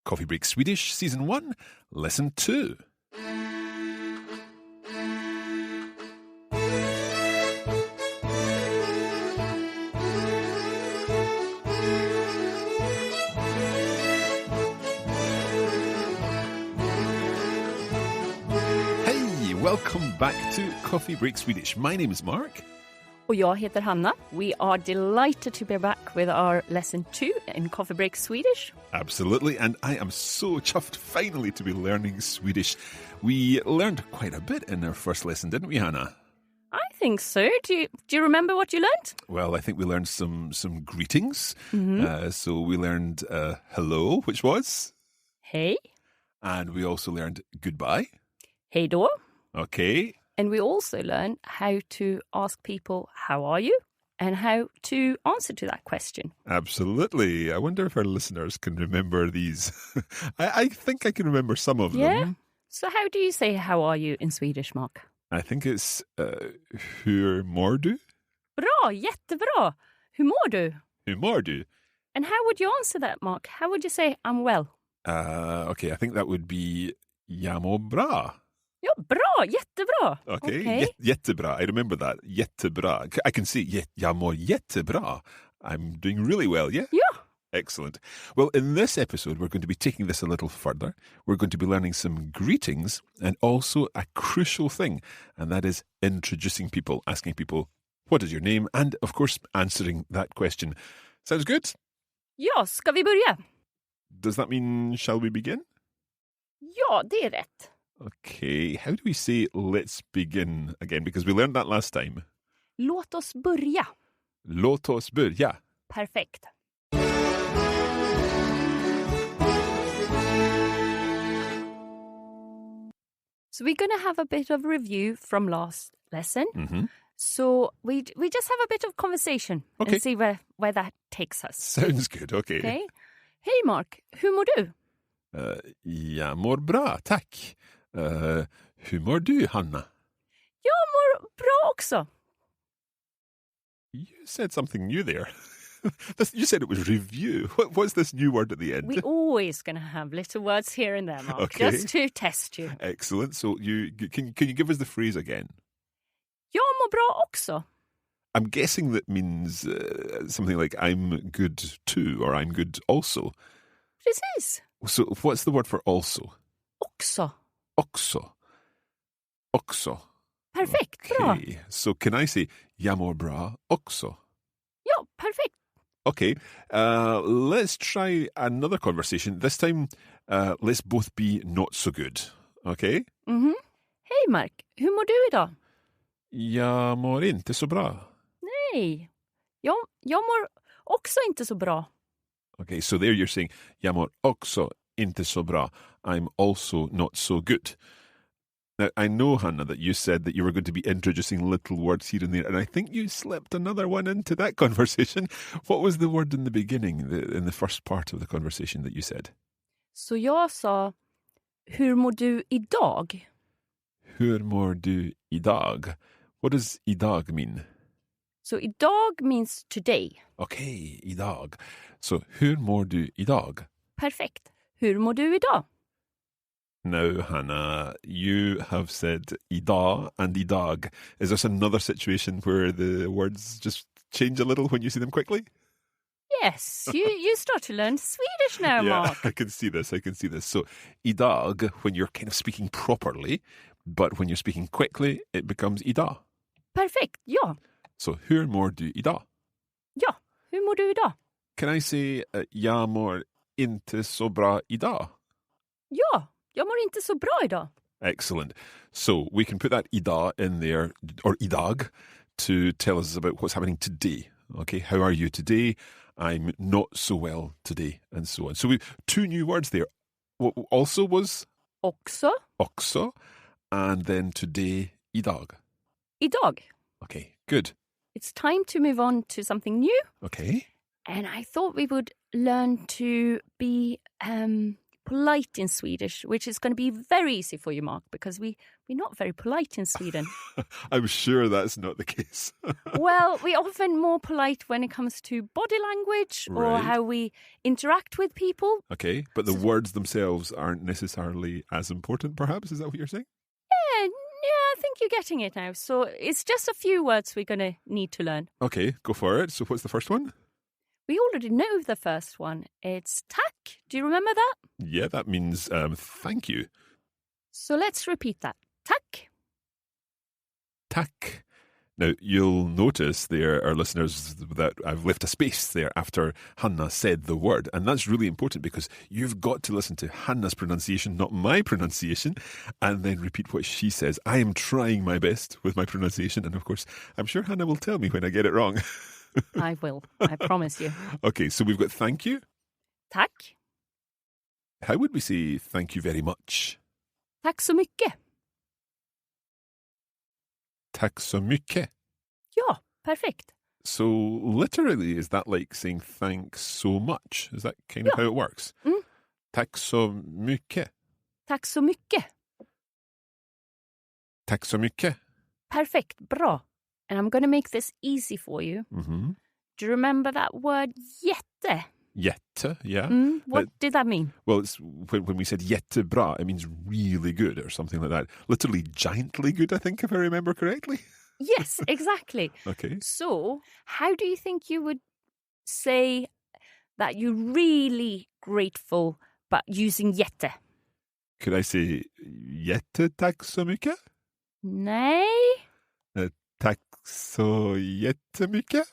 Coffee Break Swedish, Season 1, Lesson 2. Hey, welcome back to Coffee Break Swedish. My name is Mark. Och jag heter Hanna. We are delighted to be back with our lesson 2 in Coffee Break Swedish. Absolutely, and I am so chuffed finally to be learning Swedish. We learned quite a bit in our first lesson, didn't we, Hannah? I think so. Do you remember what you learned? Well, I think we learned some greetings. So we learned hello, which was? Hej. And we also learned goodbye. Hej då. Okay. And we also learned how to ask people, how are you? And how to answer to that question. Absolutely. I wonder if our listeners can remember these. I think I can remember some of Yeah. them. So how do you say how are you in Swedish, Mark? I think it's hur mår du? Bra, jättebra. Hur mår du? Hur mår du? And how would you answer that, Mark? How would you say I'm well? Okay, I think that would be jag mår bra. Ja, bra, jättebra. Okay. Jättebra. I remember that. Jättebra. I can see jag mår jättebra. I'm doing really well, yeah? Ja. Excellent. Well, in this episode, we're going to be taking this a little further. We're going to be learning some greetings and also a crucial thing, and that is introducing people, asking people, what is your name? And, of course, answering that question. Sounds good? Ja, ska vi börja? Does that mean, shall we begin? Ja, det är rätt. Okay, how do we say let's begin again? Because we learned that last time. Låt oss börja. Låt oss börja. Perfekt. So we're going to have a bit of review from last lesson. Mm-hmm. So we just have a bit of conversation Okay. and see where that takes us. Sounds good, okay. Okay? Hej Mark, hur mår du? Jag mår bra, tack. Hur mår du, Hanna? Jag mår bra också. You said something new there. You said it was review. What's this new word at the end? We're always going to have little words here and there, Mark, Okay. just to test you. Excellent. So can you give us the phrase again? Jag mår bra också. I'm guessing that means something like I'm good too, or I'm good also. Precis. So what's the word for also? Också. Också. Också. Perfekt, bra. Okay. So can I say jag mår bra också? Ja, perfekt. Okay, let's try another conversation. This time, let's both be not so good. Okay? Mhm. Hej Mark, hur mår du idag? Jag mår inte så bra. Nej, jag mår också inte så bra. Okay, so there you're saying jag mår också inte så bra. I'm also not so good. Now, I know, Hannah, that you said that you were going to be introducing little words here and there, and I think you slipped another one into that conversation. What was the word in the beginning, in the first part of the conversation that you said? Så jag sa, hur mår du idag? Hur mår du idag? What does idag mean? So idag means today. Okay, idag. So, hur mår du idag? Perfekt. Hur mår du idag? Now, Hannah, you have said idag and idag. Is this another situation where the words just change a little when you see them quickly? Yes, you start to learn Swedish now, Mark. I can see this. So, idag, when you're kind of speaking properly, but when you're speaking quickly, it becomes idag. Perfekt, ja. So, hur mår du idag? Ja, hur mår du idag? Can I say, jag mår inte så bra idag? Ja, jag mår inte så bra idag. Excellent. So we can put that idag in there, or idag, to tell us about what's happening today. Okay, how are you today? I'm not so well today, and so on. So we've 2 new words there. What also was Också. också, and then today, idag. Idag. Okay, good. It's time to move on to something new. Okay. And I thought we would learn to be polite in Swedish, which is going to be very easy for you, Mark, because we're not very polite in Sweden. I'm sure that's not the case. Well, we're often more polite when it comes to body language or Right. how we interact with people. Okay, but the words themselves aren't necessarily as important, perhaps? Is that what you're saying? Yeah, I think you're getting it now. So it's just a few words we're going to need to learn. Okay, go for it. So what's the first one? We already know the first one. It's tack. Do you remember that? Yeah, that means thank you. So let's repeat that. Tack. Tack. Now, you'll notice there, our listeners, that I've left a space there after Hannah said the word. And that's really important because you've got to listen to Hannah's pronunciation, not my pronunciation, and then repeat what she says. I am trying my best with my pronunciation. And of course, I'm sure Hannah will tell me when I get it wrong. I will. I promise you. Okay, so we've got thank you. Tack. How would we say thank you very much? Tack så mycket. Tack så mycket. Ja, perfect. So literally, is that like saying thanks so much? Is that kind of how it works? Mm. Tack så mycket. Tack så mycket. Tack så mycket. Perfect. Bra. And I'm going to make this easy for you. Mm-hmm. Do you remember that word jätte? Jätte, yeah. What did that mean? Well, it's when we said jättebra, it means really good or something like that. Literally giantly good, I think, if I remember correctly. Yes, exactly. Okay. So, how do you think you would say that you're really grateful but using jätte? Could I say jättetack så mycket? Nej. Tack så jättemycket?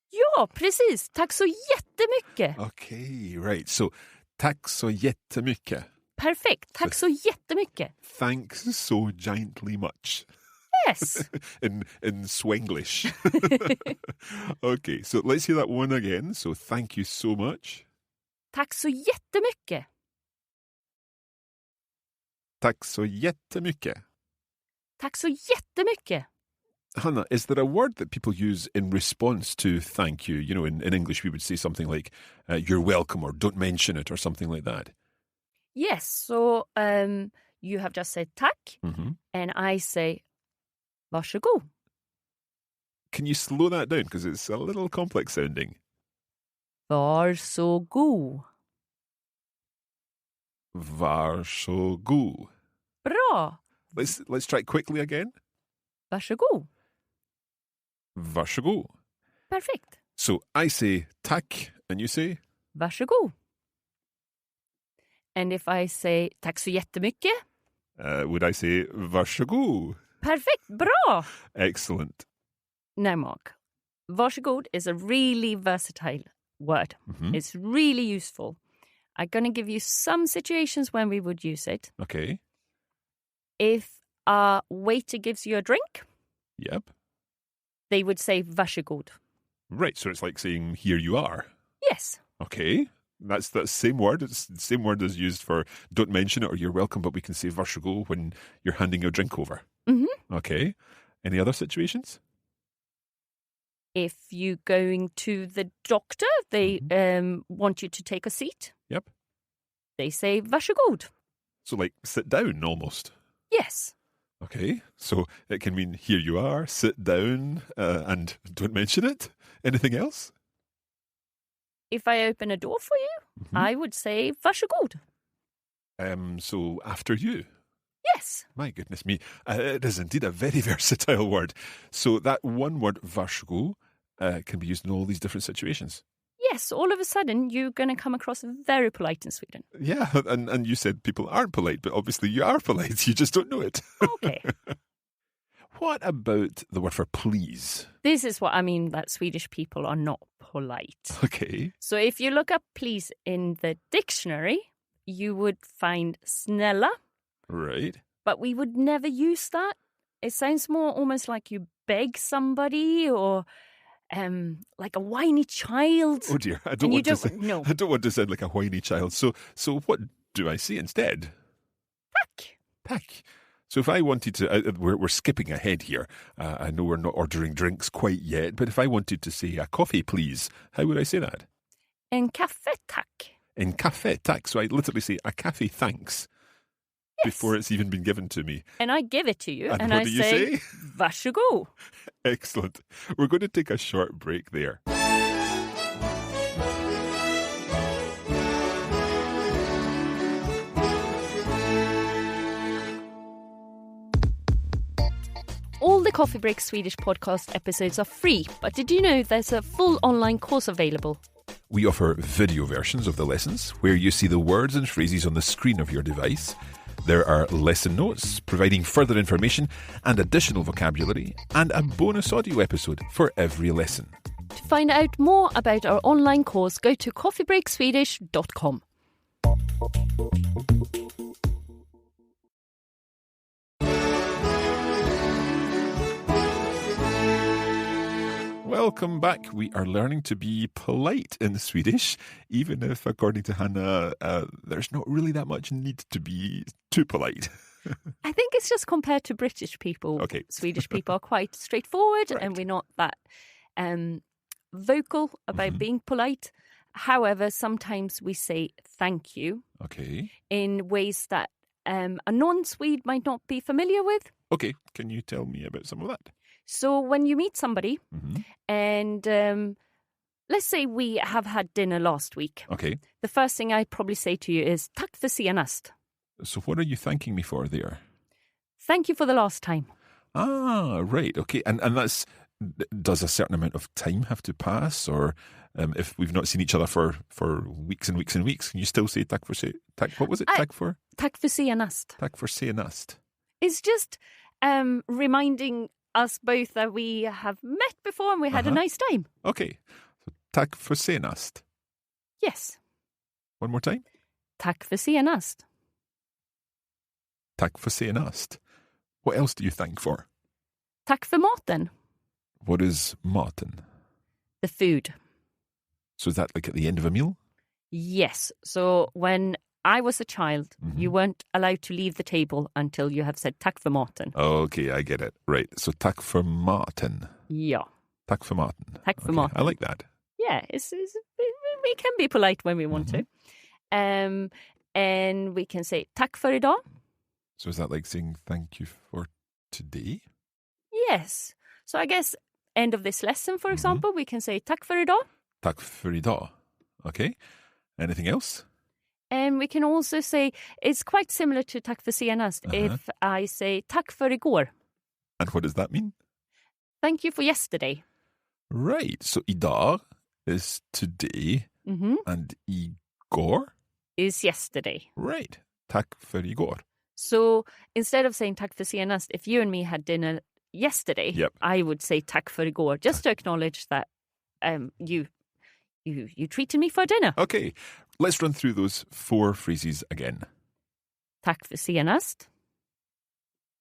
Ja, precis. Tack så jättemycket. Okay, right. So, tack så jättemycket. Perfekt. Tack så jättemycket. Thanks so giantly much. Yes. in Swenglish. Okay, so let's hear that one again. So, thank you so much. Tack så jättemycket. Tack så jättemycket. Tack så jättemycket. Hannah, is there a word that people use in response to thank you? You know, in English, we would say something like, you're welcome, or don't mention it, or something like that. Yes, so you have just said tack, and I say varsågod. Can you slow that down? Because it's a little complex sounding. Varsågod. Varsågod. Bra. Let's try it quickly again. Varsågod. Varsågod. Perfect. So I say tack, and you say? Varsågod. And if I say tack så jättemycket? Would I say varsågod? Perfect. Bra. Excellent. Now, Mark, varsågod is a really versatile word. It's really useful. I'm going to give you some situations when we would use it. Okay. If a waiter gives you a drink, Yep. they would say varsågod. Right, so it's like saying, here you are. Yes. Okay. That's the same word. It's the same word as used for don't mention it or you're welcome, but we can say varsågod when you're handing your drink over. Okay. Any other situations? If you're going to the doctor, they want you to take a seat. Yep. They say varsågod. So like sit down almost. Yes. Okay. So it can mean here you are, sit down, and don't mention it. Anything else? If I open a door for you, I would say varsågod. So after you. Yes. My goodness me. It is indeed a very versatile word. So that one word, varsågod, can be used in all these different situations. Yes, all of a sudden you're going to come across very polite in Sweden. Yeah, and you said people aren't polite, but obviously you are polite. You just don't know it. Okay. What about the word for please? This is what I mean, that Swedish people are not polite. Okay. So if you look up please in the dictionary, you would find snälla. Right. But we would never use that. It sounds more almost like you beg somebody or like a whiny child. Oh dear, I don't want to sound like a whiny child. So what do I say instead? Tack. Tack. So if I wanted to, we're skipping ahead here. I know we're not ordering drinks quite yet, but if I wanted to say a coffee, please, how would I say that? En kaffe, tack. In café, tack. So I literally say a café thanks before it's even been given to me. And I give it to you. And and what I do you say, say? Varsågod. Excellent. We're going to take a short break there. All the Coffee Break Swedish podcast episodes are free, but did you know there's a full online course available? We offer video versions of the lessons where you see the words and phrases on the screen of your device. There are lesson notes providing further information and additional vocabulary, and a bonus audio episode for every lesson. To find out more about our online course, go to coffeebreakswedish.com. Welcome back. We are learning to be polite in Swedish, even if, according to Hannah, there's not really that much need to be too polite. I think it's just compared to British people. Okay. Swedish people are quite straightforward, Right. and we're not that vocal about being polite. However, sometimes we say thank you Okay. in ways that a non-Swede might not be familiar with. Okay. Can you tell me about some of that? So when you meet somebody Mm-hmm. and let's say we have had dinner last week, Okay. the first thing I'd probably say to you is tack för senast. So what are you thanking me for there? Thank you for the last time. Ah, right. Okay. And that's, does a certain amount of time have to pass? Or if we've not seen each other for weeks and weeks and weeks, can you still say tack för what was it? Tack för senast. Tack för senast. It's just reminding us both that we have met before and we had a nice time. Okay. So tack för senast. Yes. One more time. Tack för senast. Tack för senast. What else do you thank for? Tack för maten. What is maten? The food. So is that like at the end of a meal? Yes. So when I was a child, you weren't allowed to leave the table until you have said tack för maten. Okay, I get it. Right. So tack för maten. Ja. Tack för maten. Tack för maten. I like that. Yeah, we can be polite when we want to. And we can say tack för idag. So is that like saying thank you for today? Yes. So I guess end of this lesson, for example, we can say tack för idag. Tack för idag. Okay. Anything else? And we can also say, it's quite similar to tack för senast if I say tack för igår. And what does that mean? Thank you for yesterday. Right. So idag is today and igår? Is yesterday. Right. Tack för igår. So instead of saying tack för senast, if you and me had dinner yesterday, I would say tack för igår, just to acknowledge that you treated me for dinner. Okay. Let's run through those 4 phrases again. Tack för senast.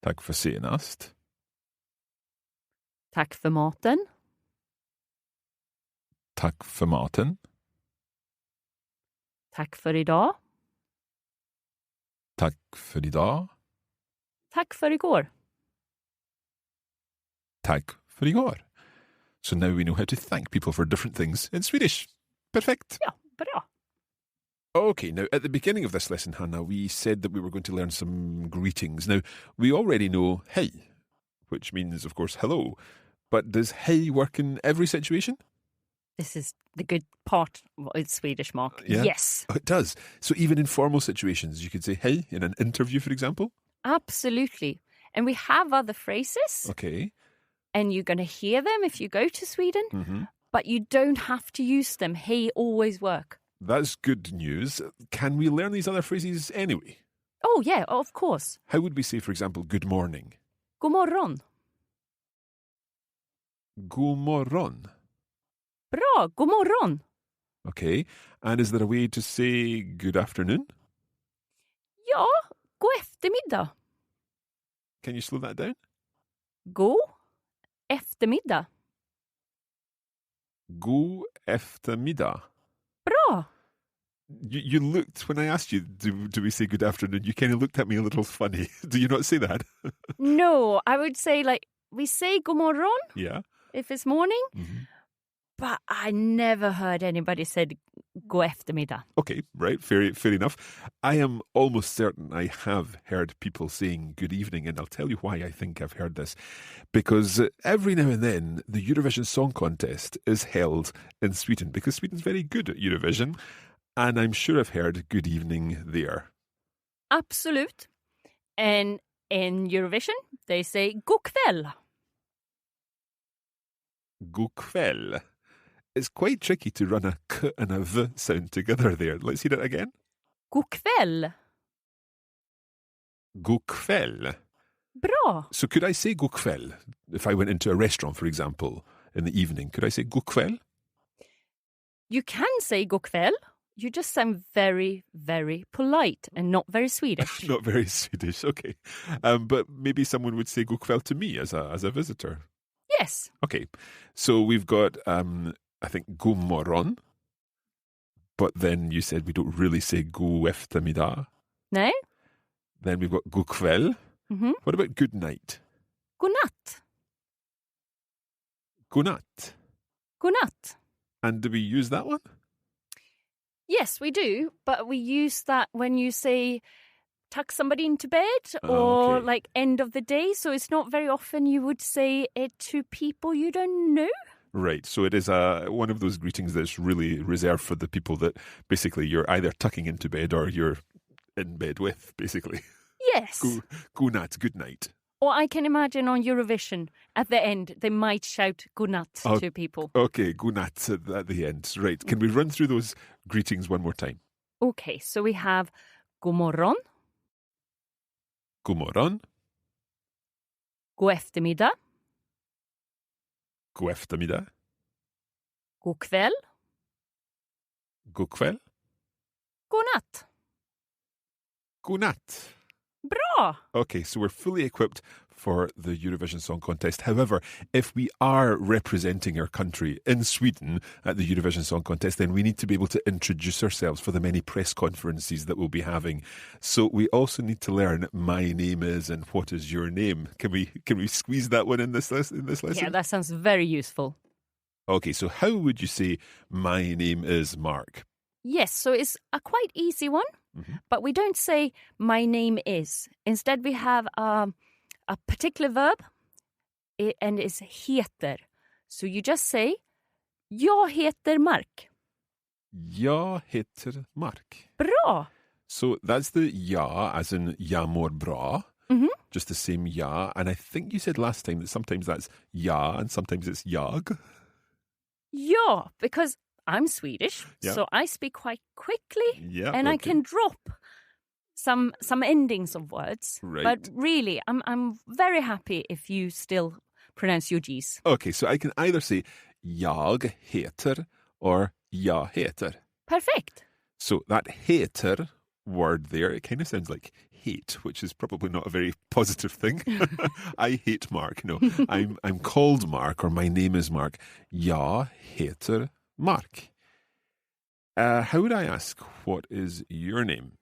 Tack för senast. Tack för maten. Tack för maten. Tack för idag. Tack för idag. Tack för igår. Tack för igår. So now we know how to thank people for different things in Swedish. Perfect. Ja, bra. Okay, now at the beginning of this lesson, Hannah, we said that we were going to learn some greetings. Now, we already know hej, which means, of course, hello. But does hej work in every situation? This is the good part with Swedish, Mark. Yeah? Yes. Oh, it does. So even in formal situations, you could say hej in an interview, for example? Absolutely. And we have other phrases. Okay. And you're going to hear them if you go to Sweden. But you don't have to use them. Hej always work. That's good news. Can we learn these other phrases anyway? Oh, yeah, of course. How would we say, for example, good morning? God morgon. God morgon. Bra, god morgon. Okay. And is there a way to say good afternoon? Ja, god eftermiddag. Can you slow that down? God eftermiddag. God eftermiddag. Bra. You looked, when I asked you, do we say good afternoon, you kind of looked at me a little funny. Do you not say that? No, I would say we say god morgon Yeah. if it's morning. But I never heard anybody said god eftermiddag. Okay, right, fair enough. I am almost certain I have heard people saying good evening, and I'll tell you why I think I've heard this. Because every now and then, the Eurovision Song Contest is held in Sweden, because Sweden's very good at Eurovision, and I'm sure I've heard good evening there. Absolut. And in Eurovision, they say god kväll. God kväll. It's quite tricky to run a k and a v sound together there. Let's hear it again. God kväll. God kväll. Bra. So could I say god kväll if I went into a restaurant, for example, in the evening? Could I say god kväll? You can say god kväll. You just sound very, very polite and not very Swedish. Not very Swedish, okay. But maybe someone would say god kväll to me as a visitor. Yes. Okay, so we've got, I think, god morgon. But then you said we don't really say god eftermiddag. No. Then we've got god kväll. Mm-hmm. What about good night? God natt. God natt. God natt. And do we use that one? Yes, we do. But we use that when you say tuck somebody into bed or okay. like end of the day. So it's not very often you would say it to people you don't know. Right. So it is one of those greetings that's really reserved for the people that basically you're either tucking into bed or you're in bed with, basically. Yes. God natt, good night. Or I can imagine on Eurovision, at the end, they might shout god natt to people. Okay, god natt at the end. Right. Can we run through those greetings one more time? Okay, so we have god morgon. God morgon. God eftermiddag. God eftermiddag. God kväll. God kväll. God natt. God natt. Bra! Okay, so we're fully equipped for the Eurovision Song Contest. However, if we are representing our country in Sweden at the Eurovision Song Contest, then we need to be able to introduce ourselves for the many press conferences that we'll be having. So we also need to learn my name is and what is your name. Can we squeeze that one in this lesson? Yeah, that sounds very useful. Okay, so how would you say my name is Mark? Yes, so it's a quite easy one. Mm-hmm. But we don't say my name is. Instead, we have a particular verb and it's heter. So you just say, jag heter Mark. Jag heter Mark. Bra! So that's the ja as in jag mår bra. Mm-hmm. Just the same ja. And I think you said last time that sometimes that's ja and sometimes it's jag. Ja, because I'm Swedish, so I speak quite quickly, and I can drop some endings of words. Right. But really, I'm very happy if you still pronounce your G's. Okay, so I can either say jag heter or jag heter. Perfect. So that heter word there, it kind of sounds like hate, which is probably not a very positive thing. I hate Mark. No, I'm called Mark, or my name is Mark. Jag heter Mark. How would I ask, what is your name?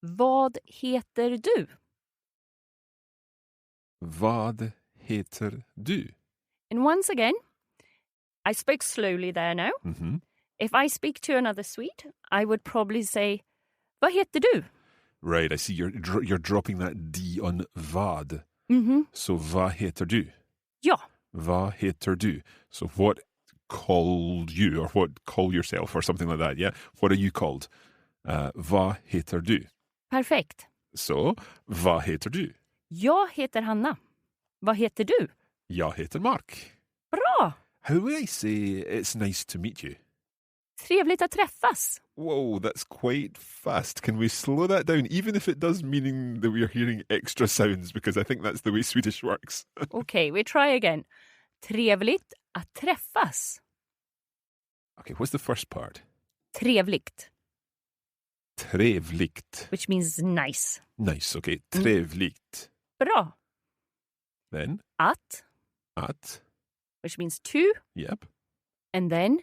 Vad heter du? Vad heter du? And once again, I spoke slowly there now. Mm-hmm. If I speak to another Swede, I would probably say, vad heter du? Right, I see you're dropping that D on vad. Mm-hmm. So, vad heter du? Ja. Vad heter du? So, what called you, or what call yourself, or something like that, yeah? What are you called? Vad heter du? Perfekt. Så, vad heter du? Jag heter Hanna. Vad heter du? Jag heter Mark. Bra! How would I say it's nice to meet you? Trevligt att träffas. Whoa, that's quite fast. Can we slow that down, even if it does meaning that we are hearing extra sounds, because I think that's the way Swedish works. Okay, we try again. Trevligt att träffas. Okay, what's the first part? Trevligt. Trevligt. Which means nice. Nice, okay. Trevligt. Bra. Then? Att. Att. Which means to. Yep. And then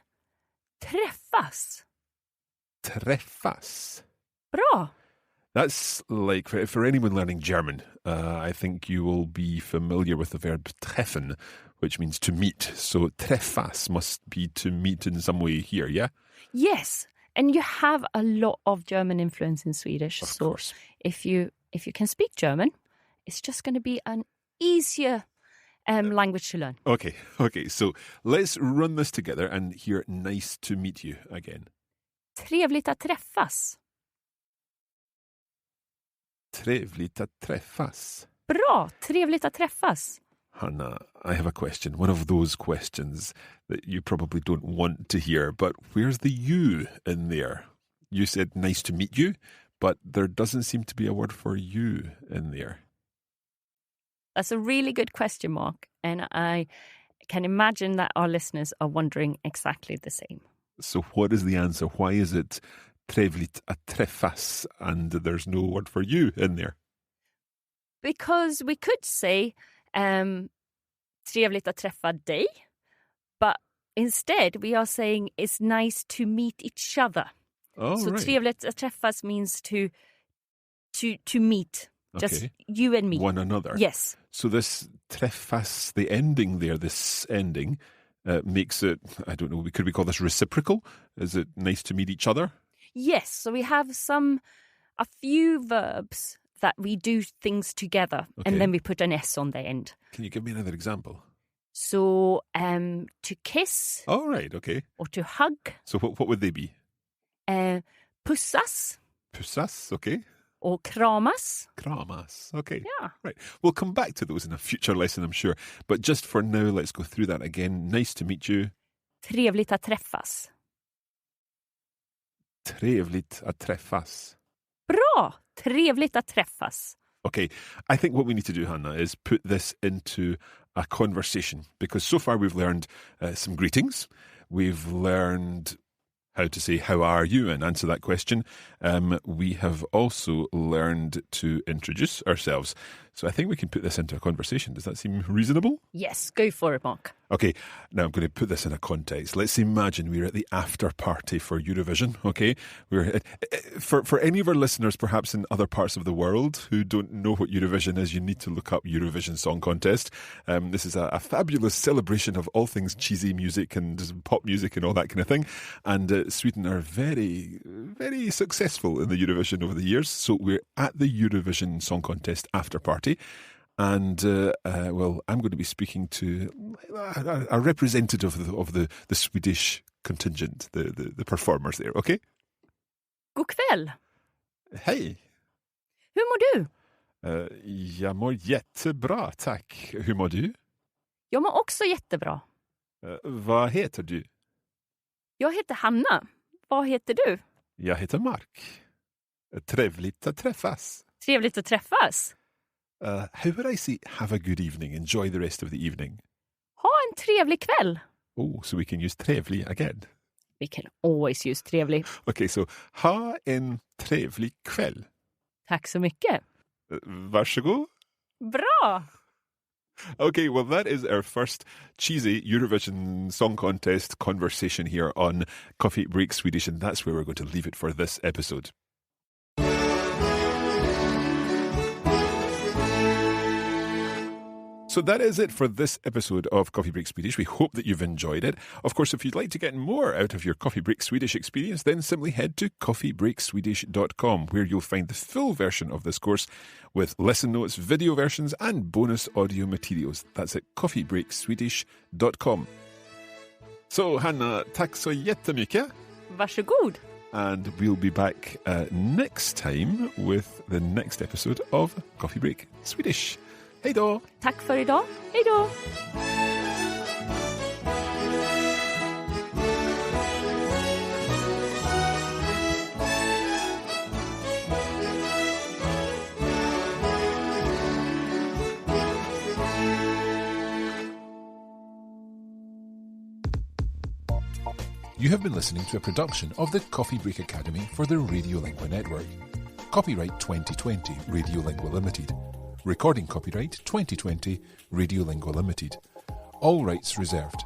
träffas. Träffas. Bra. That's like, for anyone learning German, I think you will be familiar with the verb treffen, which means to meet. So träffas must be to meet in some way here, yeah? Yes, and you have a lot of German influence in Swedish. Of so course. if you can speak German, it's just going to be an easier language to learn. Okay. So let's run this together and hear nice to meet you again. Trevligt att träffas. Trevligt att träffas. Bra, trevligt att träffas. Hanna, I have a question. One of those questions that you probably don't want to hear, but where's the you in there? You said nice to meet you, but there doesn't seem to be a word for you in there. That's a really good question, Mark. And I can imagine that our listeners are wondering exactly the same. So what is the answer? Why is it trevligt att träffas and there's no word for you in there? Because we could say trevligt att träffa dig, but instead we are saying it's nice to meet each other. Oh, so right. trevligt att träffas means to meet, just you and me. One another. Yes. So this träffas, the ending there, this ending, makes it, I don't know, could we call this reciprocal? Is it nice to meet each other? Yes, so we have a few verbs that we do things together, and then we put an S on the end. Can you give me another example? So to kiss. Oh, right, okay. Or to hug. So what would they be? Pussas. Pussas, okay. Or kramas. Kramas, okay. Yeah. Right. We'll come back to those in a future lesson, I'm sure. But just for now, let's go through that again. Nice to meet you. Trevligt att träffas. Trevligt att träffas. Bra! Trevligt att träffas. Okay, I think what we need to do, Hannah, is put this into a conversation, because so far we've learned some greetings. We've learned how to say, how are you, and answer that question. We have also learned to introduce ourselves. So I think we can put this into a conversation. Does that seem reasonable? Yes, go for it, Mark. Okay, now I'm going to put this in a context. Let's imagine we're at the after party for Eurovision, okay? We're for any of our listeners, perhaps in other parts of the world who don't know what Eurovision is, you need to look up Eurovision Song Contest. This is a fabulous celebration of all things cheesy music and pop music and all that kind of thing. And Sweden are very, very successful in the Eurovision over the years. So we're at the Eurovision Song Contest after party. And, well, I'm going to be speaking to a representative of the Swedish contingent, the performers there, okay? God kväll. Hej! Hur mår du? Jag mår jättebra, tack. Hur mår du? Jag mår också jättebra. Vad heter du? Jag heter Hanna. Vad heter du? Jag heter Mark. Trevligt att träffas. Trevligt att träffas. How would I say, have a good evening, enjoy the rest of the evening? Ha en trevlig kväll. Oh, so we can use trevlig again. We can always use trevlig. Okay, so ha en trevlig kväll. Tack så mycket. Varsågod. Bra! Okay, well, that is our first cheesy Eurovision Song Contest conversation here on Coffee Break Swedish, and that's where we're going to leave it for this episode. So that is it for this episode of Coffee Break Swedish. We hope that you've enjoyed it. Of course, if you'd like to get more out of your Coffee Break Swedish experience, then simply head to coffeebreakswedish.com, where you'll find the full version of this course with lesson notes, video versions, and bonus audio materials. That's at coffeebreakswedish.com. So, Hanna, tack så jättemycket. Varsågod. And we'll be back next time with the next episode of Coffee Break Swedish. Hej då! Tack för idag. Hej då! You have been listening to a production of the Coffee Break Academy for the Radiolingua Network. Copyright 2020 Radiolingua Limited. Recording copyright 2020 Radiolingua Limited. All rights reserved.